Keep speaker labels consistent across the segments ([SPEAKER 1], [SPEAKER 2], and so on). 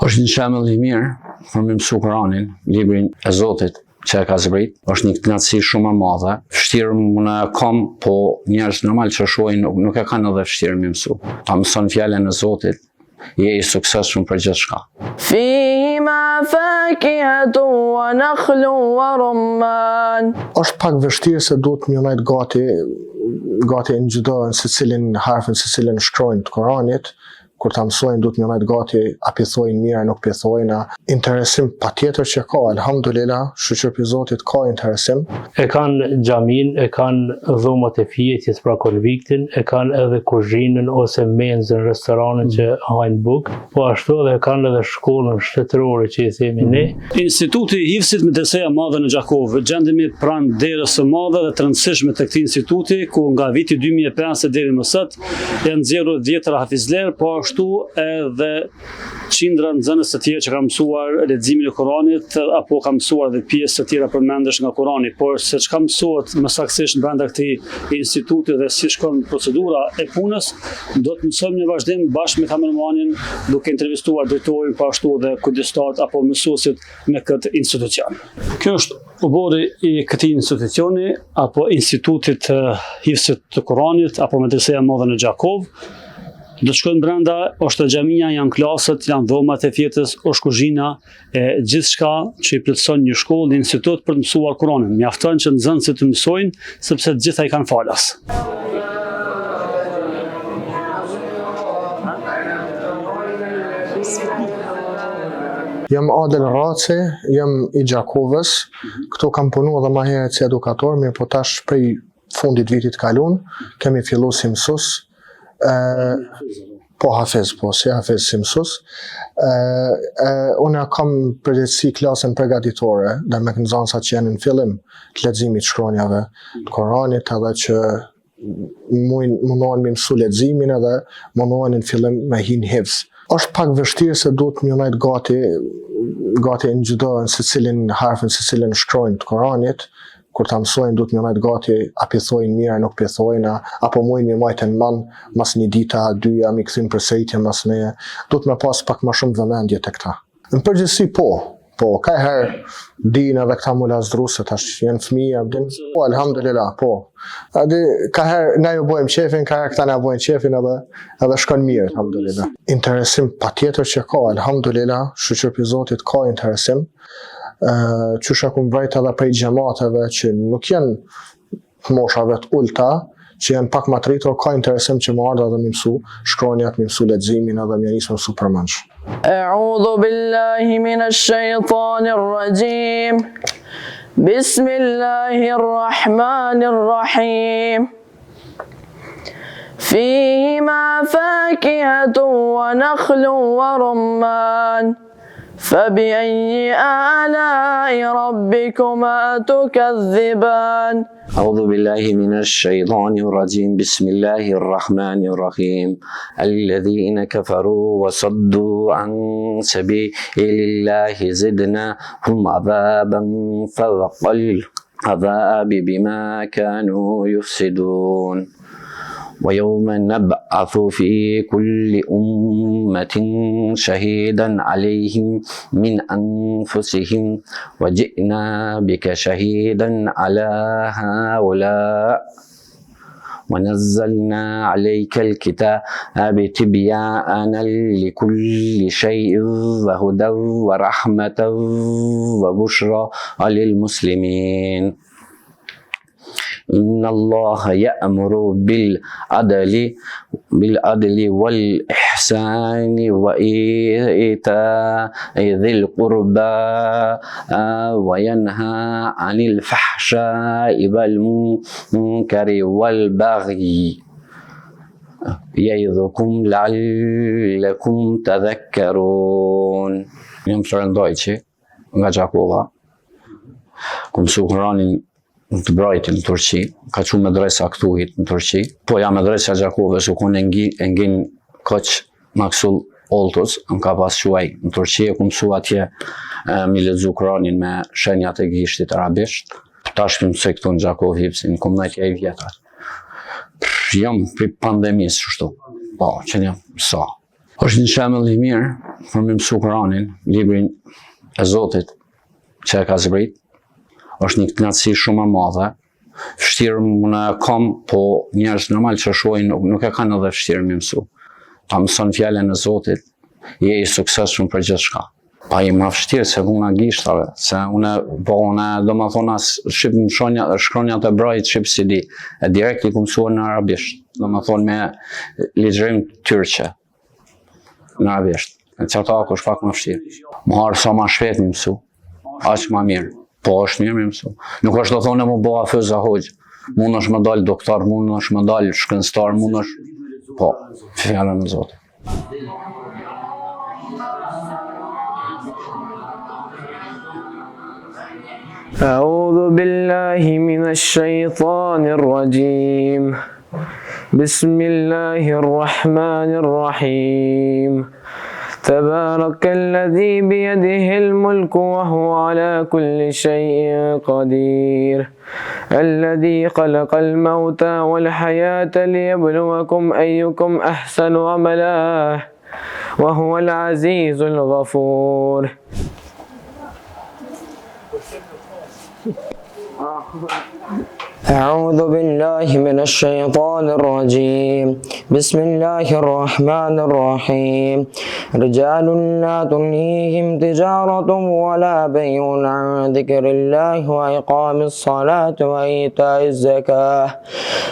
[SPEAKER 1] Është një shembull i mirë për me mësu Kur'anin, librin e Zotit që e ka zbrit. Është një kënaqësi shumë e madhe. Vështirë në kam, po njerëz normal që shohin nuk e kanë edhe vështirë me mësu. Ta mëson fjalën e Zotit, je i suksesshëm për gjithçka.
[SPEAKER 2] Fima fakihatu wa nakhlu wa rumman.
[SPEAKER 3] Është pak vështirë se duhet më njëjt gati në çdo se cilin harfin, se cilin shkronjë të Kuranit. Kur ta mësojnë duhet më njëjt gati a pithojnë mirë, nuk pithojnë. Interesim patjetër që ka, alhamdulillah, shoqëri i Zotit ka interesim.
[SPEAKER 4] E kanë xhamin, e kanë dhomat e fjetjes pra konviktin, e kanë edhe kuzhinën ose menzën, restoranin që hajnë bukë, po ashtu edhe kanë edhe shkollën shtetërore që i themi ne.
[SPEAKER 5] Instituti i Hifzit Medreseja e Madhe në Gjakovë, gjendemi pranë derës së madhe dhe të rëndësishme të këtij instituti, ku nga viti 2005 deri më sot janë nxjerrur 10 hafizler, po ashtu edhe qindra nxënës të tjerë që kanë mësuar leximin e Kuranit apo kanë mësuar edhe pjesë të tjera përmendesh nga Kurani, por se çka mësohet më saktësisht brenda këtij instituti dhe si shkon procedura e punës, do të mësojmë në vazhdim bashkë me kameramanin, duke intervistuar drejtorin, po ashtu edhe kujdestarët apo mësuesit në këtë institucion. Kjo është ubori i këtij institucioni apo institutit Hifzit të Kuranit apo Medreseja e Madhe në Gjakovë. Do të shkojmë brenda, është xhamia, janë klasët, janë dhomat e fjetës, është kuzhina, gjithçka që i plotëson një shkollë, një institut për të mësuar Kur'anin. Mjafton që nxënësit të mësojnë, sepse të gjitha i kanë falas.
[SPEAKER 3] Jam Adel Raci, jam i Gjakovës. Këtu kam punuar edhe më herët si edukator, mirë po tash prej fundit vitit kalon, kemi filluar si mësues. Po hafiz, po si hafiz si mësues. Unë kam përgjegjësi klasën përgatitore dhe me nxënësat që janë në fillim të leximit të shkronjave të Kuranit, edhe që mundohen me mësu leximin edhe mundohen në fillim me hin hifz. Është pak vështirë se duhet më njëjt gati në çdo se cilin harfin, se cilin shkronjë të Kuranit. Kur ta mësojnë duhet më njëjt gati a pithojnë mirë, nuk pithojnë, apo mujnë me majtën man mas një dita, dyja, mi kthym përsëritje mas meje. Duhet me pas pak më shumë vëmendje tek këta. Në përgjithësi po, ka herë dinë edhe këta mu lazdru se tash janë fëmijë, po alhamdulillah, po. Ka herë na ju bojmë qefin, ka herë këta na bojnë qefin edhe shkon mirë, alhamdulillah. Interesim patjetër që ka, alhamdulillah, shoqëri i Zotit ka interesim. Qysha kum vrejt edhe prej xhamateve që nuk janë moshave të ulta, që janë pak më të rritur, ka interesim që më ardha dhe më mësu shkronjat, më mësu leximin edhe më nisë më mësu përmendsh.
[SPEAKER 2] A'udhu billahi minash shaitanir rajim. Bismillahir rahmanir rahim. Fihima fakihatu wa nakhlu wa rumman. فبأي آلاء ربكما تكذبان
[SPEAKER 1] أعوذ بالله من الشيطان الرجيم بسم الله الرحمن الرحيم الذين كفروا وصدوا عن سبيل الله زدناهم عذابا فوق العذاب بما كانوا يفسدون ويوم نبعث في كل أمة شهيدا عليهم من أنفسهم وجئنا بك شهيدا على هؤلاء ونزلنا عليك الكتاب تبيانا لكل شيء وهدى ورحمة وبشرى للمسلمين إن الله يأمر بالعدل والإحسان وإيتاء ذي القربى وينهى عن الفحشاء والمنكر والبغي يعظكم لعلكم تذكرون. Jam Florian Dojqi nga Gjakova. Ku mësu Kur'anin të Brajtit në Turqi, ka qenë medresa këtuit në Turqi, po jam medresa Gjakovës, u konë ngin koç Maksul Oltos, më ka pas quaj në Turqi, ku mësu atje mi lexu Kur'anin me shenjat e gishtit arabisht. Tash mësoj këtu në Gjakovë hipsin, kom 9 vjetar. Jam pri pandemisë kështu. Po, që jam sa. Është një shembull i mirë për me mësu Kur'anin, librin e Zotit që e ka zbrit. Është një kënaqësi shumë e madhe. Vështirë unë e kam, po njerëz normal që shohin nuk e kanë edhe vështirë me mësu. Ta mëson fjalën e Zotit, je i suksesshëm për gjithçka. Pa i më vështirë se unë gishtave, se unë do më thonë as shkronjat e brajit shqip si di, e direkt i ku mësuar në arabisht, do më thonë me ligjërim tyrqe në arabisht. E qëta ako është pak më vështirë. Më harë sa ma shpet më mësu, aq ma mirë. Po është mirë më mësu. Nuk është do thonë e më bëha fëza hoqë. Mund është më dalë doktor, mund është më dalë shkencëtar, mund është... Po, fjalën e Zotit.
[SPEAKER 2] أعوذ بالله من الشيطان الرجيم بسم الله الرحمن الرحيم تبارك الذي بيده الملك وهو على كل شيء قدير الذي خلق الموت والحياة ليبلوكم أيكم أحسن عملا وهو العزيز الغفور. أعوذ بالله من الشيطان الرجيم بسم الله الرحمن الرحيم رجال لا تلهيهم تجارة ولا بيع عن ذكر الله وإقام الصلاة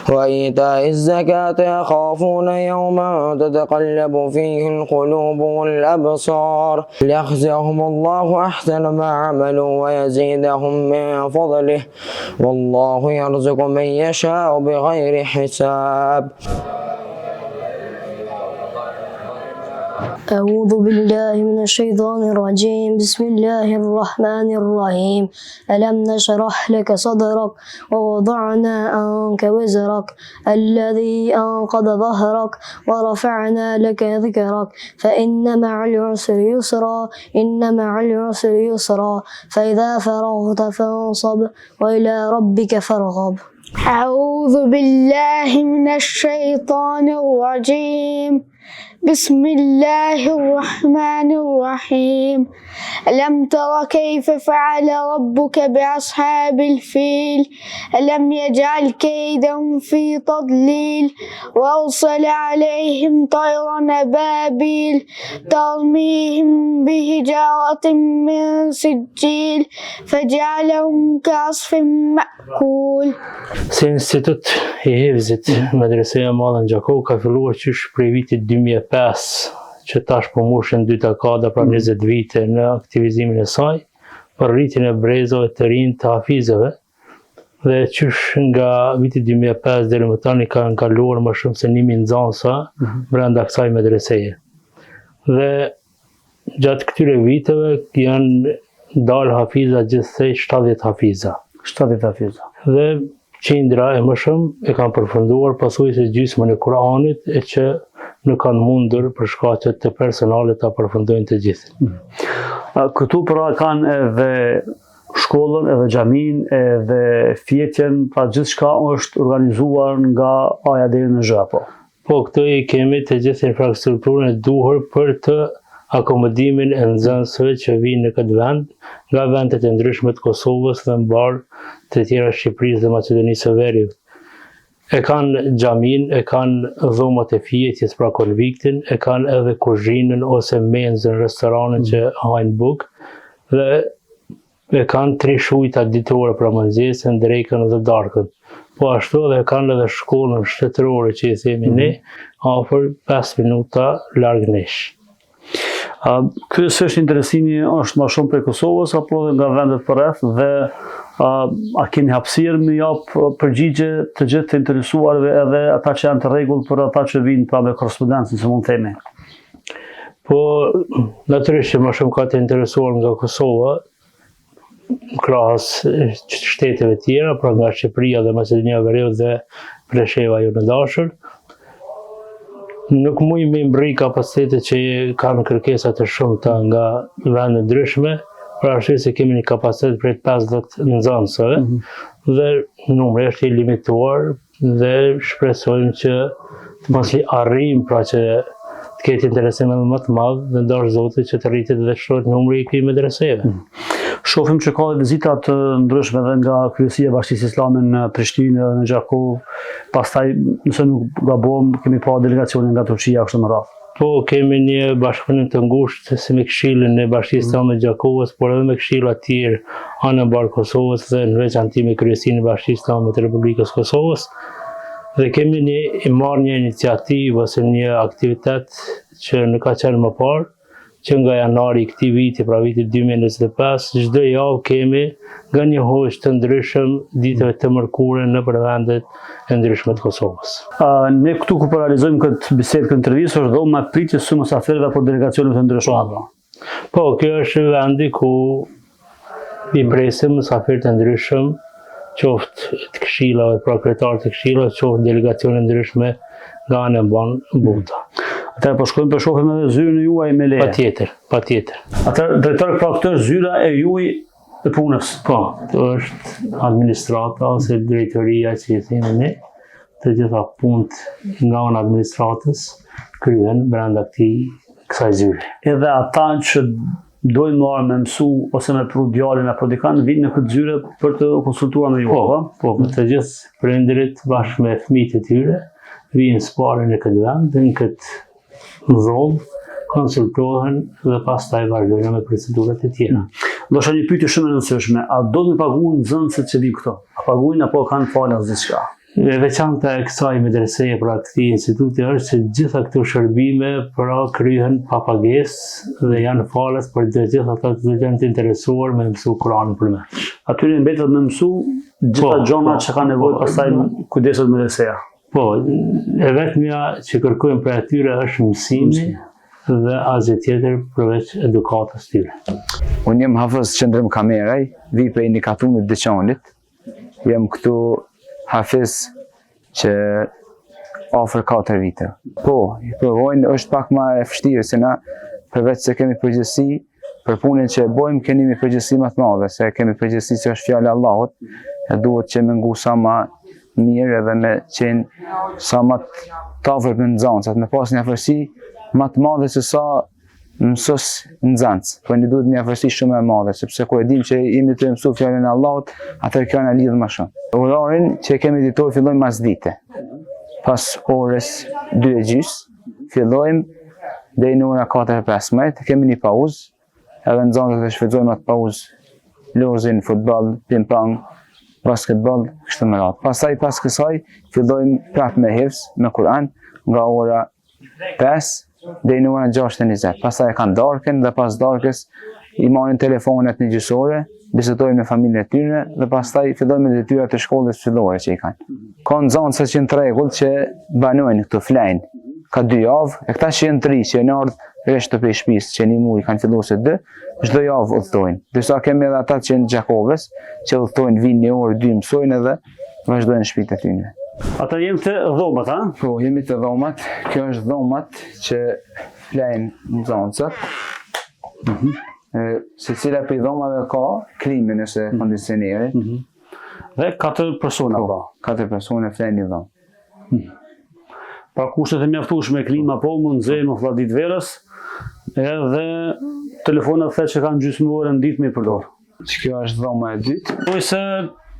[SPEAKER 2] وإيتاء الزكاة يخافون يوما تتقلب فيه القلوب والأبصار ليجزيهم الله أحسن ما عملوا ويزيدهم من فضله والله يرزق من يشاء بغير حساب.
[SPEAKER 6] أعوذ بالله من الشيطان الرجيم بسم الله الرحمن الرحيم ألم نشرح لك صدرك ووضعنا عنك وزرك الذي أنقض ظهرك ورفعنا لك ذكرك فإن مع العسر يسرا إن مع العسر يسرا فإذا فرغت فانصب وإلى ربك فارغب.
[SPEAKER 7] أعوذ بالله من الشيطان الرجيم بسم الله الرحمن الرحيم ألم تر كيف فعل ربك بأصحاب الفيل ألم يجعل كيدهم في تضليل وأرسل عليهم طيرا أبابيل ترميهم بحجارة من سجيل فجعلهم كعصف مأكول.
[SPEAKER 4] Si institut i hifzit Medreseja e Madhe në Gjakov ka filluar qysh prej vitit 2005 që tash po mushën 2 dekada, pra 20 vite në aktivizimin e saj për rritjen e brezave të rinj të hafizëve dhe qysh nga viti 2005 deri më tani kanë kaluar më shumë se 1000 nxënësa brenda kësaj medreseje. Dhe gjatë këtyre viteve janë dalë hafiza gjithsej 70 hafiza.
[SPEAKER 5] 70 hafiza.
[SPEAKER 4] Dhe qindra e më shumë e kanë përfunduar pasojse gjysmën e Kur'anit e që nuk kanë mundur për shkaqe të personale ta përfundojnë të gjithë.
[SPEAKER 5] Këtu pra kanë edhe shkollën, edhe xhamin, edhe fjetjen, pra gjithçka është organizuar nga A-ja deri në Z apo.
[SPEAKER 4] Po këtë i kemi të gjithë infrastrukturën e duhur për të akomodimin e nxënësve që vinë në këtë vend nga vendet e ndryshme të Kosovës dhe mbar të tjera Shqipërisë dhe Maqedonisë së Veriut. E kanë xhamin, e kanë dhomat e fjetjes pra konviktin, e kanë edhe kuzhinën ose menzën, restoranin që hajnë bukë dhe e kanë 3 shujta ditore pra mëngjesin, drekën dhe darkën. Po ashtu edhe kanë edhe shkollën shtetërore që i themi ne, afër 5 minuta larg nesh.
[SPEAKER 5] Ky është interesimi është më shumë prej Kosovës apo edhe nga vendet përreth dhe a keni hapësirë me jap përgjigje të gjithë të interesuarve edhe ata që janë të rregull për ata që vinë pra me korrespondencën se mund të themi.
[SPEAKER 4] Po natyrisht më shumë ka të interesuar nga Kosova krahas shteteve tjera, pra nga Shqipëria dhe Maqedonia e Veriut dhe Presheva jonë dashur. Nuk mujnë me mbri kapacitetet që kanë kërkesa të shumta nga vende ndryshme, për arsye se kemi një kapacitet prej 50 nxënësve dhe numri është i limituar dhe shpresojmë që të mos i arrijmë pra që të të ketë interesim edhe më të madh dhe ndosh Zoti që të rritet dhe shtohet numri i këtij medreseve.
[SPEAKER 5] Shohim që ka vizita të ndryshme edhe nga Kryesia e Bashkisë Islame në Prishtinë dhe në Gjakov. Pastaj, nëse nuk gabojmë, kemi pa delegacionin nga Turqia kështu më radhë.
[SPEAKER 4] Po, kemi një bashkëpunim të ngushtë si me Këshillin e Bashkisë Islame të Gjakovës, por edhe me këshilla të tjerë anë barë Kosovës dhe në veçantë me Kryesinë e Bashkisë Islame të Republikës Kosovës. Dhe kemi marrë një iniciativë ose një aktivitet që në ka qenë më parë, që nga janari i këtij viti, pra vitit 2025, çdo javë kemi nga një hoqë të ndryshëm ditëve të mërkure në vendet e ndryshme të Kosovës.
[SPEAKER 5] Ne këtu ku realizojmë këtë bisedë, këtë intervistë, është dhoma e pritjes së mysafirëve apo delegacioneve të ndryshme.
[SPEAKER 4] Po, kjo është vendi ku i presim mysafirë të ndryshëm, qoftë të këshillave, pra kryetarë të këshillave, qoftë delegacione ndryshme nga anë e buta.
[SPEAKER 5] Atëherë po shkojmë për shohim edhe zyrën e juaj me leje.
[SPEAKER 4] Patjetër.
[SPEAKER 5] Atëherë drejtor, pra këtë është zyra e juaj e punës.
[SPEAKER 4] Po, kjo është administrata ose drejtoria që i themi ne, të gjitha punët nga anë administratës kryhen brenda kësaj zyre.
[SPEAKER 5] Edhe ata që dojnë marrë me mësu ose me pru djalin apo dikan, vinë në këtë zyre për të konsultuar me ju.
[SPEAKER 4] Po, të gjithë prindërit bashkë me fëmijët e tyre vinë sparë në këtë vend, në këtë dhomë, konsultohen dhe pastaj vazhdojnë me procedurat e tjera.
[SPEAKER 5] Ndoshta një pyetje shumë e rëndësishme, a do të paguajnë nxënësit që vinë këto? A paguajnë apo kanë falas diçka?
[SPEAKER 4] E veçanta e kësaj medreseje, pra këtij instituti, është se gjitha këto shërbime pra kryhen pa pagesë dhe janë falas për të gjithë ata që janë të interesuar me mësu Kur'anin për me.
[SPEAKER 5] Atyre mbetet me mësu gjitha gjonat që kanë nevojë pastaj kujdeset medreseja.
[SPEAKER 4] Po, e vetmja që kërkojmë për atyre është mësimi dhe asgjë tjetër përveç edukatës tyre.
[SPEAKER 8] Unë jam Hafëz Qëndrëm Kameraj, vi prej një katunit Dëqanit. Jam këtu Hafiz që afër 4 vite. Po, provojnë është pak ma e vështirë, se na përveç se kemi përgjësi, për punën që e bojmë kemi një përgjësi më të madhe, se kemi përgjësi që është fjallë Allahut, e duhet që me ngu sa ma mirë edhe me qenë sa ma të afër për nxënësat, me pas një afërsi ma të madhe se sa mësus nxënës, po një duhet një afërsi shumë e madhe, sepse kur e dim që jemi të mësu fjallën e Allahut, atër kjo në lidhë më shumë. Orarin që kemi ditor fillojmë mas dite, pas orës 2:30, fillojmë dhe në ora 4:15, kemi një pauzë, edhe nxënësat e shfrytëzojmë atë pauzë, lozin, futbol, ping-pong, basketball, kështu me radhë. Pastaj pas kësaj fillojmë prapë me hifz, me Kur'an, nga ora 5 deri në orën 6:20. Pastaj e kanë darkën dhe pas darkës i marrin telefonet në gjysore, bisedojmë me familjen e tyre dhe pastaj fillojmë me detyrat e shkollës fillore që i kanë. Ka nxënësa që në tregul që banojnë këtu flajnë. Ka 2 javë, e këta që janë 3 që janë ardhur rresht të prej shtëpisë që një muj kanë filluar se 2, çdo javë udhtojnë. Disa kemi edhe ata që janë Gjakovës, që udhtojnë, vinë një orë 2 mësojnë edhe vazhdojnë në shtëpitë e tyre.
[SPEAKER 5] Ata jemi të dhomat, a?
[SPEAKER 8] Po, jemi të dhomat. Kjo është dhomat që flajnë nxënësat. Secila prej dhomave ka klimin ose kondicionerin.
[SPEAKER 5] Dhe 4 persona,
[SPEAKER 8] po. 4 persona flajnë një dhomë.
[SPEAKER 5] Pa kushtet e mjaftueshme klima, po mund nxehmë valla ditë verës, edhe telefonat the që kanë gjysmë orë në ditë me përdor.
[SPEAKER 8] Kjo është dhoma e dytë.
[SPEAKER 5] Po se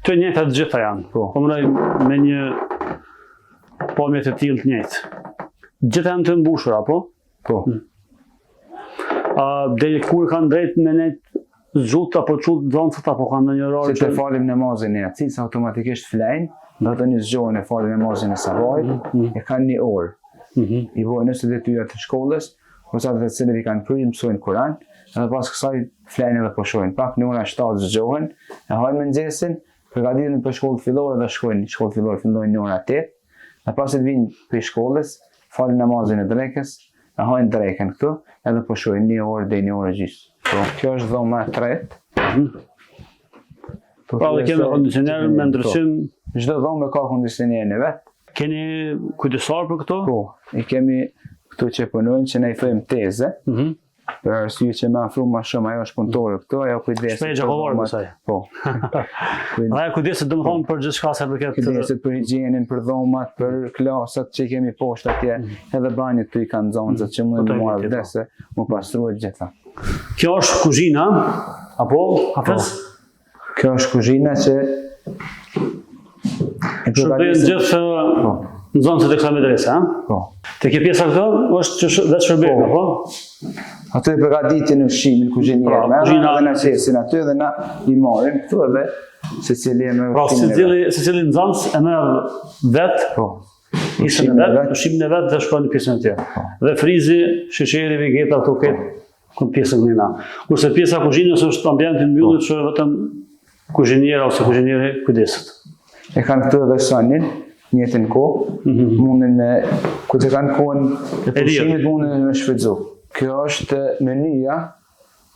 [SPEAKER 5] të njëjta të gjitha janë. Po mënoj me një pamje të tillë të njëjtë. Gjitha janë të mbushura, po?
[SPEAKER 8] Po.
[SPEAKER 5] Deri kur kanë drejt me ne zut apo çut nxënësat apo kanë ndonjë orë
[SPEAKER 8] që falim namazin e acis automatikisht flajnë. Dhe të një zgjohen e falin namazin e sabahit, e kanë një orë. I bojnë nëse detyrat të shkollës, ose atë të cilët i kanë kryer, mësojnë Kur'an, edhe pas kësaj flajnë edhe po shohin. Pak në ora 7 zgjohen, e hajnë mëngjesin, përgatiten për shkollë fillore dhe shkojnë. Shkollë fillore fillojnë në ora 8, dhe pasi të vinë për shkollës, falin namazin e drekës, e hajnë drekën këtu, edhe po shohin 1 orë deri 1 orë gjys. Kjo është dhoma e tretë.
[SPEAKER 5] Pra dhe kemi kondicioner me ndryshim.
[SPEAKER 8] Çdo dhomë ka kondicionerin e vet.
[SPEAKER 5] Keni kujdesar për këto?
[SPEAKER 8] Po, i kemi këtu që punojnë që ne i thojmë teze. për arsye që më afro më shumë, ajo është punëtore këtu, ajo kujdeset.
[SPEAKER 5] Shpejt gjakovore kësaj.
[SPEAKER 8] Po.
[SPEAKER 5] Ajo kujdeset domethënë për gjithçka sa përket
[SPEAKER 8] kujdeset për higjienën, për dhomat, për klasat që kemi poshtë atje, edhe banjët tu i kanë zonzat që mund të marrë vdese, më pastruhet gjitha.
[SPEAKER 5] Kjo është kuzhina, apo Hafiz?
[SPEAKER 8] Kjo është kuzhina që
[SPEAKER 5] shërbehet gjithë në zonët e kësaj medrese, a?
[SPEAKER 8] Po.
[SPEAKER 5] Te kjo pjesa këto është vetë shërbim, apo?
[SPEAKER 8] Ato e përgatitin ushqimin kuzhinierë, edhe na qesin aty dhe na i marrin këtu edhe secili e merr ushqimin.
[SPEAKER 5] Pra secili nxënës e merr vetë, isën e vetë, ushqimin e vetë dhe shkon në pjesën e tjerë. Dhe frizi, sheqeri, vegeta këto këtë pjesën kënina. Kurse pjesa kuzhinës është ambienti i mbyllur që vetëm kuzhiniera ose kuzhinieri kujdeset.
[SPEAKER 8] E kanë këtu edhe sonin, njëtën kohë, mundin me, ku të kanë kohën e pushimit mundin me shfrytzu. Kjo është menyja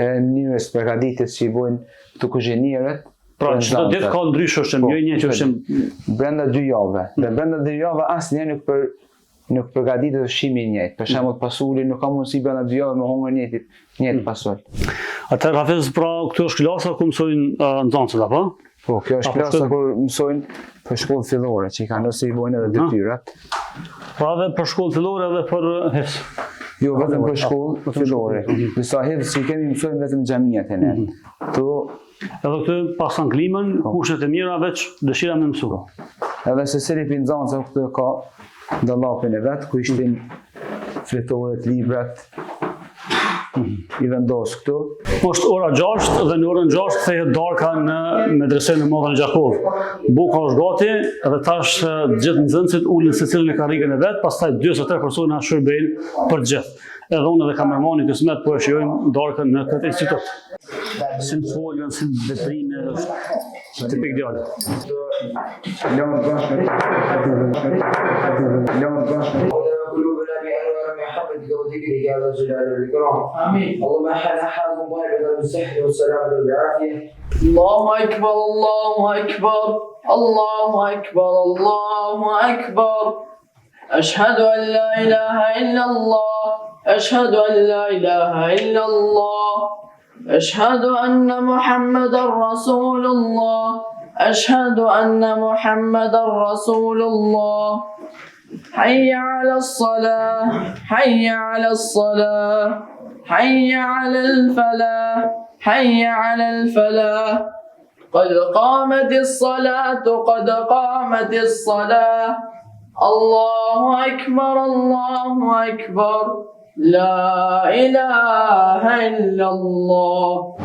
[SPEAKER 8] e mënyrës përgatitjes që i bojnë këtu kuzhinierët.
[SPEAKER 5] Pra, çdo ditë ka ndryshë ushqim, jo një që ushqim
[SPEAKER 8] brenda 2 javëve. Dhe brenda 2 javëve asnjëherë nuk përgatitet ushqimi i njëjtë. Për shembull, pasuli nuk ka mundësi brenda 2 javëve me hongër njëjtë pasol.
[SPEAKER 5] Atëherë Hafiz, pra këtu është klasa ku mësojnë nxënësit, apo?
[SPEAKER 8] Po, kjo është klasa kur mësojnë për shkollë fillore, që i kanë ose i bojnë edhe detyrat.
[SPEAKER 5] Pra edhe për shkollë fillore edhe për hifz.
[SPEAKER 8] Jo, vetëm për shkollë fillore. Disa hifz që i kemi mësojnë vetëm xhamiat e ne.
[SPEAKER 5] Edhe këtu pasan klimën, kushtet e mira veç dëshira me mësu.
[SPEAKER 8] Edhe secili prej nxënësve këtu ka dallapin e vet, ku ishtin fletoret, librat, i vendos këtu.
[SPEAKER 5] Është ora 6 dhe në orën 6 kthehet darka në medresen e Madhe në Gjakov. Buka është gati dhe tash gjithë nxënësit ulën secili në karrigën e vet, pastaj 2 ose 3 persona shërbejnë për gjithë. Edhe unë dhe kamermani Kismet po e shijojmë darkën në këtë institut. Si në folën, si në veprime, është tipik djalë.
[SPEAKER 2] وذكرك يا ذا الجلال والإكرام. آمين. اللهم أحينا حالهم ضائعة بالصحة والسلامة والعافية.
[SPEAKER 9] الله أكبر الله أكبر الله أكبر الله أكبر. أشهد أن لا إله إلا الله أشهد أن لا إله إلا الله أشهد أن محمدا رسول الله أشهد أن محمدا رسول الله. حي على الصلاة حي على الصلاة حي على الفلاح حي على الفلاح. قد قامت الصلاة قد قامت الصلاة. الله أكبر الله أكبر لا إله إلا الله.